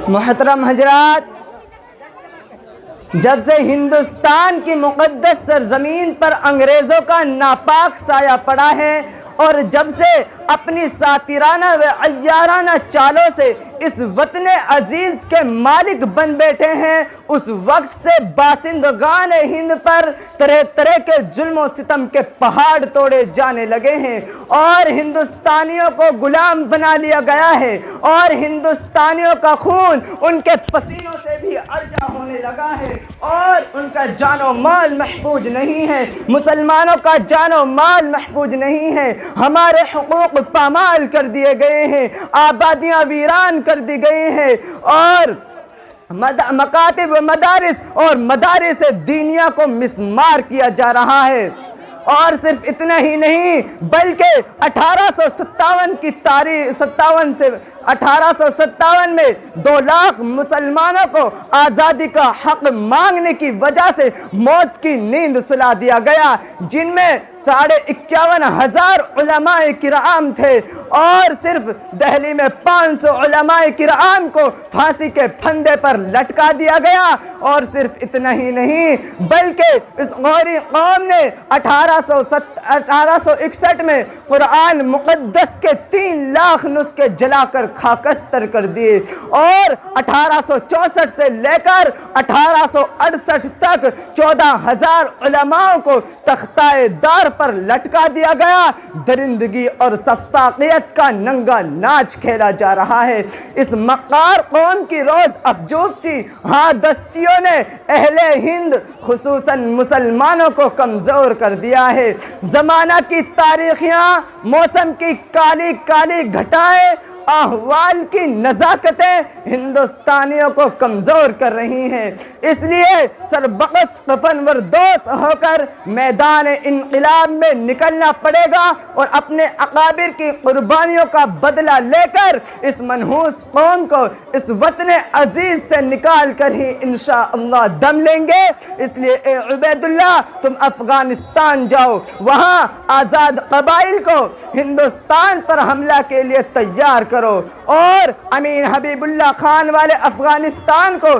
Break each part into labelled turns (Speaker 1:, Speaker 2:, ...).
Speaker 1: محترم حضرات، جب سے ہندوستان کی مقدس سرزمین پر انگریزوں کا ناپاک سایہ پڑا ہے اور جب سے اپنی ساترانہ و عیارانہ چالوں سے اس وطن عزیز کے مالک بن بیٹھے ہیں، اس وقت سے باشندگان ہند پر طرح طرح کے ظلم و ستم کے پہاڑ توڑے جانے لگے ہیں اور ہندوستانیوں کو غلام بنا لیا گیا ہے اور ہندوستانیوں کا خون ان کے پسینوں سے بھی ارجا ہونے لگا ہے اور ان کا جان و مال محفوظ نہیں ہے، مسلمانوں کا جان و مال محفوظ نہیں ہے، ہمارے حقوق پامال کر دیے گئے ہیں، آبادیاں ویران کر دی گئی ہیں اور مکاتب و مدارس اور مدارس دینیہ کو مسمار کیا جا رہا ہے۔ اور صرف اتنا ہی نہیں بلکہ 1857 کی تاریخ 1857 میں 2 لاکھ مسلمانوں کو آزادی کا حق مانگنے کی وجہ سے موت کی نیند سلا دیا گیا، جن میں 51,500 علماء کرام تھے اور صرف دہلی میں 500 علماء کرام کو پھانسی کے پھندے پر لٹکا دیا گیا۔ اور صرف اتنا ہی نہیں بلکہ اس غوری قوم نے 1861 میں قرآن مقدس کے 3 لاکھ نسخے جلا کر خاکستر کر دیے اور 1864 سے لے کر 1868 تک 14,000 علماء کو تختہ دار پر لٹکا دیا گیا۔ درندگی اور سفاقیت کا ننگا ناچ کھیلا جا رہا ہے۔ اس مکار قوم کی روز افزوچی ہاں دستیوں نے اہل ہند خصوصاً مسلمانوں کو کمزور کر دیا ہے۔ زمانہ کی تاریخیاں، موسم کی کالی کالی گھٹائیں، احوال کی نزاکتیں ہندوستانیوں کو کمزور کر رہی ہیں، اس لیے سربقف کفن وردوس ہو کر میدان انقلاب میں نکلنا پڑے گا اور اپنے اکابر کی قربانیوں کا بدلہ لے کر اس منحوس قوم کو اس وطن عزیز سے نکال کر ہی انشاءاللہ دم لیں گے۔ اس لیے اے عبید اللہ، تم افغانستان جاؤ، وہاں آزاد قبائل کو ہندوستان پر حملہ کے لیے تیار کرو اور امیر حبیب اللہ خان والے افغانستان کو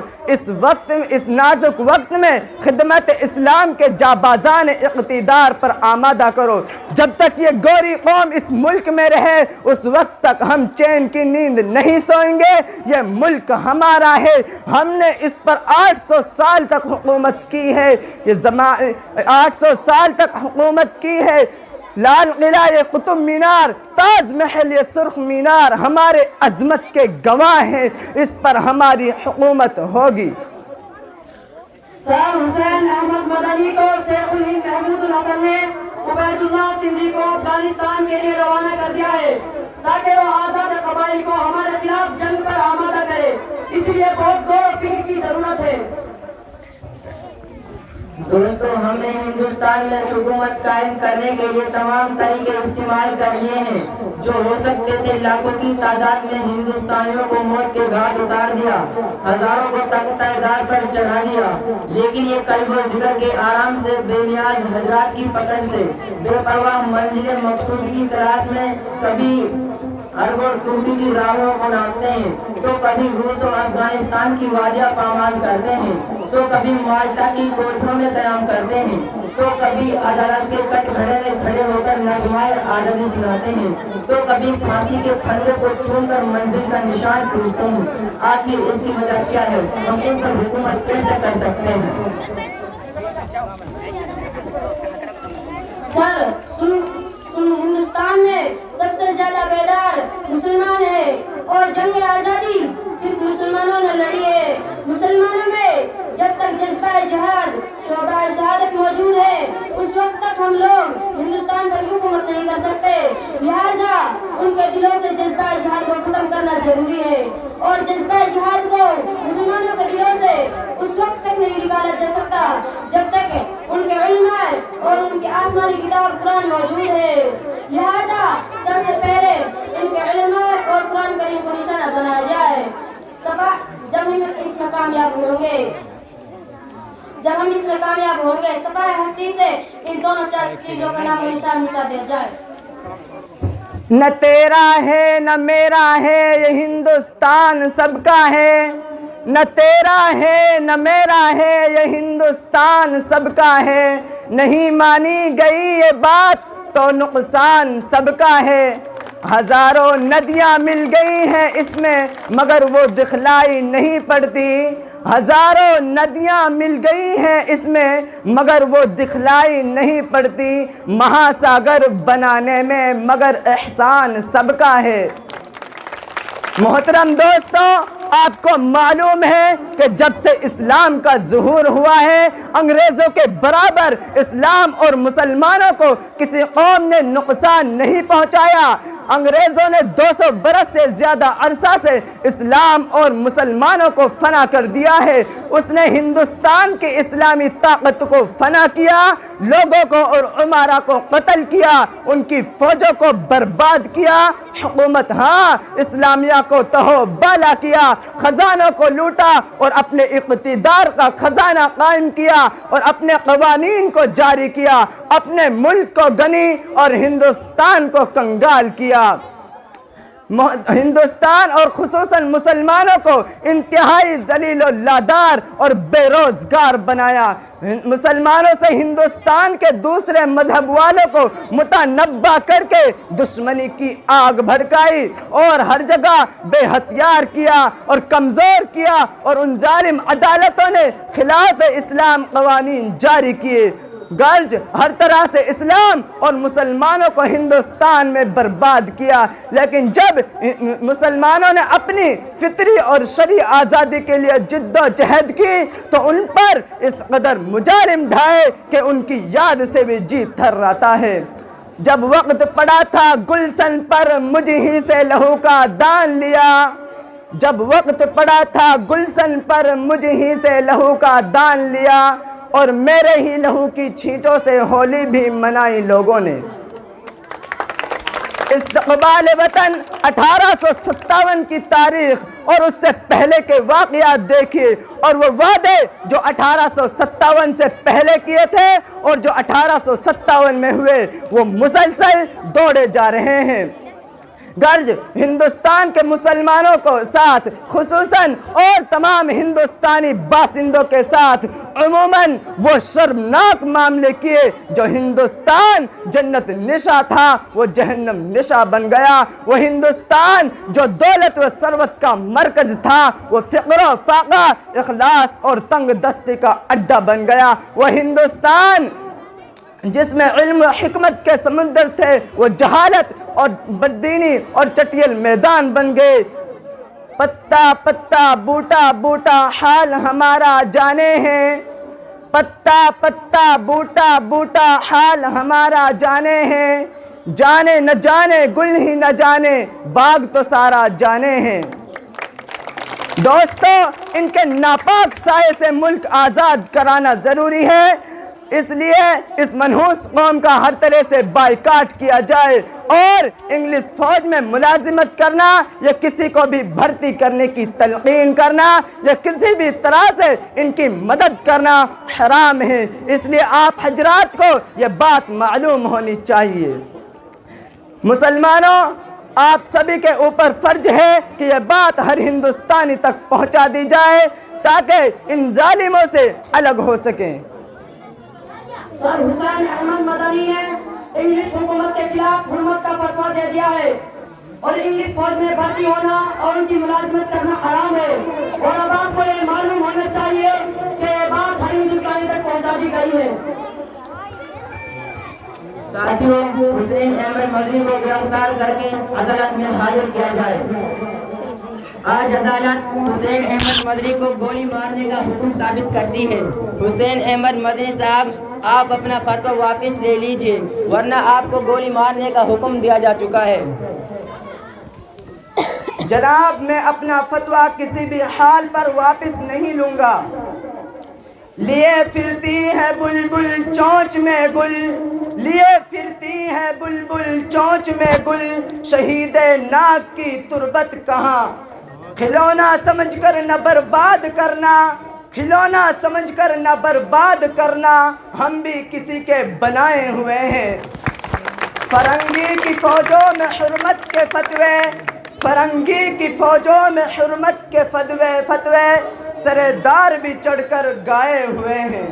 Speaker 1: اس نازک وقت میں خدمت اسلام کے جابازان اقتدار پر آمادہ کرو۔ جب تک یہ گوری قوم اس ملک میں رہے اس وقت تک ہم چین کی نیند نہیں سوئیں گے۔ یہ ملک ہمارا ہے، ہم نے اس پر 800 سال تک حکومت کی ہے، 800 سال تک حکومت کی ہے۔ لال قلعہ یہ قطب مینار، تاج محل یہ سرخ مینار ہمارے عظمت کے گواہ ہیں، اس پر ہماری حکومت ہوگی۔
Speaker 2: سر حسین احمد مدنی کو شیخ الہند محمود الحسن نے عبید اللہ سندھی کو افغانستان کے لیے روانہ کر دیا ہے تاکہ وہ آزاد قبائل کو ہمارے خلاف جنگ پر آمادہ کرے، اس لیے بہت غور و فکر کی ضرورت ہے۔ دوستو، ہم نے ہندوستان میں حکومت قائم کرنے کے لیے تمام طریقے استعمال کر لیے ہیں جو ہو سکتے تھے۔ لاکھوں کی تعداد میں ہندوستانیوں کو موت کے گھاٹ اتار دیا، ہزاروں کو تختہ دار پر چڑھا دیا، لیکن یہ قلب و ذکر کے آرام سے بے نیاز حضرات کی پکڑ سے بے پرواہ منزل مقصود کی تلاش میں کبھی عرب اور ترکی کی راہوں کو ناپتے ہیں تو کبھی روس اور افغانستان کی وادیاں پامال کرتے ہیں تو کبھی مالٹا کی کوٹھوں میں قیام کرتے ہیں تو کبھی عدالت کے کٹ گھڑے میں کھڑے ہو کر نغمۂ آزادی سناتے ہیں تو کبھی پھانسی کے پھندے کو چوم کر منزل کا نشان پوچھتے ہیں۔ آخر اس کی وجہ کیا ہے؟ ہم ان پر حکومت کیسے کر سکتے ہیں؟ سر ہندوستان میں سب سے زیادہ بیدار مسلمان ہے اور جنگ آزادی صرف مسلمانوں نے لڑی ہے۔ مسلمانوں میں جب تک جذبہ جہاد شعبہ شہادت موجود ہے اس وقت تک ہم لوگ ہندوستان پر حکومت نہیں کر سکتے، لہذا ان کے دلوں سے جذبہ جہاد کو ختم کرنا ضروری ہے اور جذبہ جہاد کو مسلمانوں کے دلوں سے اس وقت تک نہیں نکالا جا سکتا جب تک ان کے علم اور ان کی آسمانی کتاب قرآن موجود ہے۔ لہذا سب سے پہلے ان کے علم اور قرآن کریم کو نشانہ بنایا جائے۔ جب ہم اس میں کامیاب ہوں گے صفحہ ہستی سے ان دونوں چیزوں کا نام و نشان مٹا دیا جائے۔
Speaker 1: نہ تیرا ہے نہ میرا ہے یہ ہندوستان سب کا ہے، نہ تیرا ہے نہ میرا ہے یہ ہندوستان سب کا ہے، نہیں مانی گئی یہ بات تو نقصان سب کا ہے، ہزاروں ندیاں مل گئی ہیں اس میں مگر وہ دکھلائی نہیں پڑتی، ہزاروں ندیاں مل گئی ہیں اس میں مگر وہ دکھلائی نہیں پڑتی، مہاساگر بنانے میں مگر احسان سب کا ہے۔ محترم دوستو، آپ کو معلوم ہے کہ جب سے اسلام کا ظہور ہوا ہے، انگریزوں کے برابر اسلام اور مسلمانوں کو کسی قوم نے نقصان نہیں پہنچایا۔ انگریزوں نے 200 برس سے زیادہ عرصہ سے اسلام اور مسلمانوں کو فنا کر دیا ہے۔ اس نے ہندوستان کی اسلامی طاقت کو فنا کیا، لوگوں کو اور عمارہ کو قتل کیا، ان کی فوجوں کو برباد کیا، حکومت اسلامیہ کو تہو بالا کیا، خزانوں کو لوٹا اور اپنے اقتدار کا خزانہ قائم کیا اور اپنے قوانین کو جاری کیا، اپنے ملک کو غنی اور ہندوستان کو کنگال کیا۔ ہندوستان اور خصوصاً مسلمانوں کو انتہائی ذلیل و لادار اور بے روزگار بنایا۔ مسلمانوں سے ہندوستان کے دوسرے مذہب والوں کو متنبع کر کے دشمنی کی آگ بھڑکائی اور ہر جگہ بے ہتھیار کیا اور کمزور کیا، اور ان ظالم عدالتوں نے خلاف اسلام قوانین جاری کیے۔ گرج ہر طرح سے اسلام اور مسلمانوں کو ہندوستان میں برباد کیا، لیکن جب مسلمانوں نے اپنی فطری اور شرعی آزادی کے لیے جد و جہد کی تو ان پر اس قدر مجرم ڈھائے کہ ان کی یاد سے بھی جی تھراتا ہے۔ جب وقت پڑا تھا گلشن پر مجھ ہی سے لہو کا دان لیا، جب وقت پڑا تھا گلشن پر مجھ ہی سے لہو کا دان لیا، اور میرے ہی لہو کی چھینٹوں سے ہولی بھی منائی لوگوں نے۔ استقبال وطن 1857 کی تاریخ اور اس سے پہلے کے واقعات دیکھیے، اور وہ وعدے جو 1857 سے پہلے کیے تھے اور جو 1857 میں ہوئے وہ مسلسل دوڑے جا رہے ہیں۔ گرج ہندوستان کے مسلمانوں کو ساتھ خصوصاً اور تمام ہندوستانی باشندوں کے ساتھ عموماً وہ شرمناک معاملے کیے جو ہندوستان جنت نشاں تھا وہ جہنم نشاں بن گیا، وہ ہندوستان جو دولت و ثروت کا مرکز تھا وہ فقر و فاقہ، اخلاص اور تنگ دستی کا اڈا بن گیا، وہ ہندوستان جس میں علم و حکمت کے سمندر تھے وہ جہالت اور بددینی اور چٹیل میدان بن گئے۔ پتا پتا بوٹا بوٹا حال ہمارا جانے ہیں، پتا پتا بوٹا بوٹا حال ہمارا جانے ہیں، جانے نہ جانے گل ہی نہ جانے باغ تو سارا جانے ہیں۔ دوستو، ان کے ناپاک سائے سے ملک آزاد کرانا ضروری ہے، اس لیے اس منحوس قوم کا ہر طرح سے بائیکاٹ کیا جائے اور انگلش فوج میں ملازمت کرنا یا کسی کو بھی بھرتی کرنے کی تلقین کرنا یا کسی بھی طرح سے ان کی مدد کرنا حرام ہے۔ اس لیے آپ حضرات کو یہ بات معلوم ہونی چاہیے۔ مسلمانوں، آپ سبھی کے اوپر فرض ہے کہ یہ بات ہر ہندوستانی تک پہنچا دی جائے تاکہ ان ظالموں سے الگ ہو سکیں۔
Speaker 2: سر حسین احمد مدنی نے انگلش حکومت کے خلاف حرمت کا فتویٰ دے دیا ہے اور انگلش فوج میں بھرتی ہونا اور ان کی ملازمت کرنا حرام ہے، اور اب آپ کو یہ معلوم ہونا چاہیے کہ یہ بات ہر ہندوستانی تک پہنچا دی گئی ہے۔ ساتھیوں، حسین احمد مدنی کو گرفتار کر کے عدالت میں حاضر کیا جائے۔ آج عدالت حسین احمد مدنی کو گولی مارنے کا حکم ثابت کرتی ہے۔ حسین احمد مدنی صاحب، آپ اپنا فتویٰ واپس لے لیجئے ورنہ آپ کو گولی مارنے کا حکم دیا جا چکا ہے۔
Speaker 1: جناب، میں اپنا فتویٰ کسی بھی حال پر واپس نہیں لوں گا۔ لیے پھرتی ہے بلبل چونچ میں گل، لیے پھرتی ہے بلبل چونچ میں گل، شہید ناک کی تربت کہاں، کھلونا سمجھ کر نہ برباد کرنا، کھلونا سمجھ کر نہ برباد کرنا، ہم بھی کسی کے بنائے ہوئے ہیں۔ فرنگی کی فوجوں میں حرمت کے فتوے، فرنگی کی فوجوں میں حرمت کے فتوے سرے دار بھی چڑھ کر گائے ہوئے ہیں۔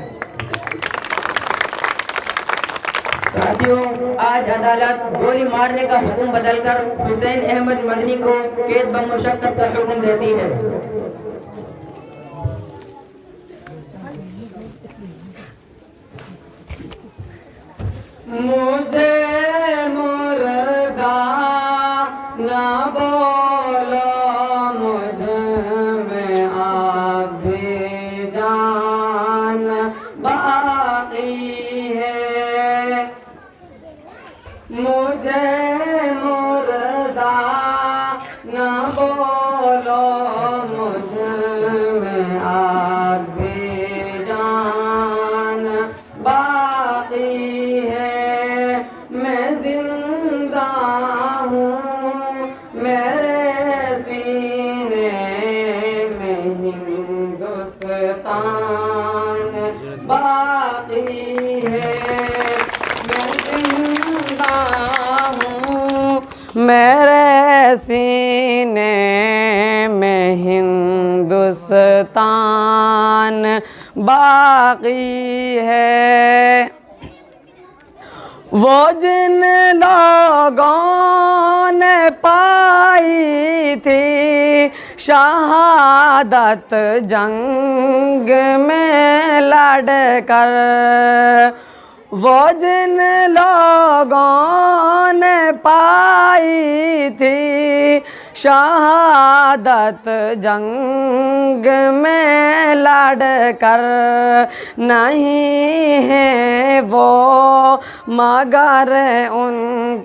Speaker 2: ساتھیوں، آج عدالت گولی مارنے کا حکم بدل کر حسین احمد مدنی کو قید بمشقت کا حکم دیتی ہے۔
Speaker 3: مجھے مردہ نہ بولو، مجھ میں اب بھی جان باقی ہے۔ مجھے مردہ نہ بولو، مجھ میں اب بھی جان باقی ہے۔ میں زندہ ہوں، میرے سینے میں ہندوستان باقی ہے۔ میں زندہ ہوں، میرے سینے میں ہندوستان باقی ہے۔ وہ جن لوگوں نے پائی تھی شہادت جنگ میں لڑ کر، وہ جن لوگوں نے پائی تھی شہادت جنگ میں لڑ کر، نہیں ہے وہ مگر ان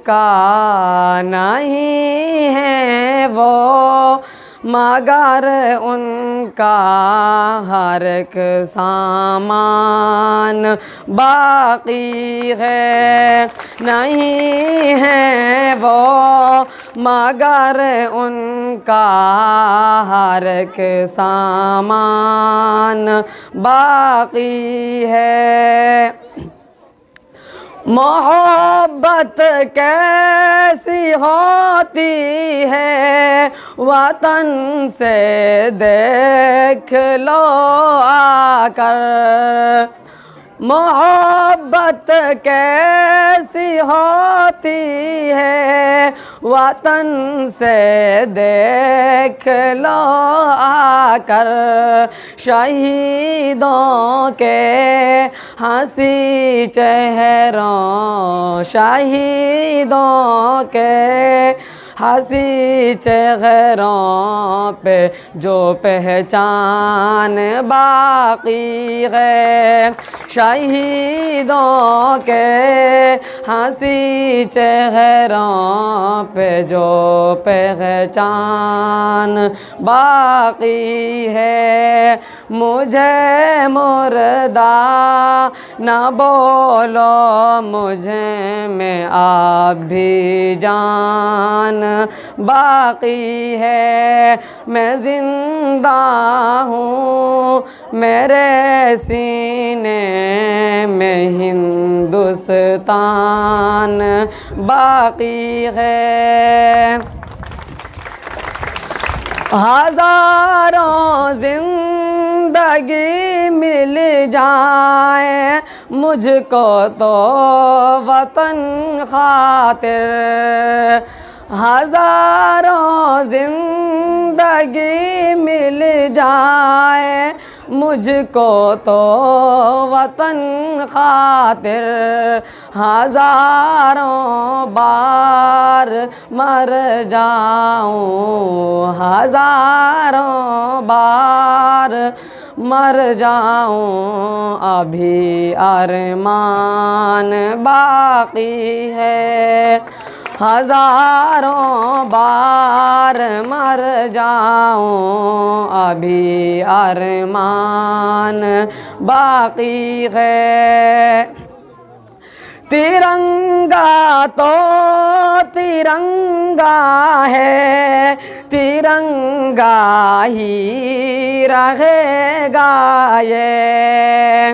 Speaker 3: کا، نہیں ہے وہ مگر ان کا ہر ایک سامان باقی ہے، نہیں ہے وہ مگر ان کا ہر ایک سامان باقی ہے۔ محبت کیسی ہوتی ہے وطن سے دیکھ لو آ کر، محبت کیسی ہوتی ہے وطن سے دیکھ لو آ کر، شہیدوں کے ہنسی چہروں، شہیدوں کے ہنسی چہروں پہ جو پہچان باقی ہے، شہیدوں کے ہنسی چہروں پہ جو پہچان باقی ہے۔ مجھے مردہ نہ بولو، مجھے میں اب بھی جان باقی ہے۔ میں زندہ ہوں، میرے سینے میں ہندوستان باقی ہے۔ ہزاروں زندگی مل جائیں مجھ کو تو وطن خاطر، ہزاروں زندگی مل جائیں مجھ کو تو وطن خاطر، ہزاروں بار مر جاؤں، ہزاروں بار مر جاؤں، ابھی ارمان باقی ہے، ہزاروں بار مر جاؤں، ابھی ارمان باقی ہے۔ ترنگا تو ترنگا ہے، ترنگا ہی رہے گا یہ،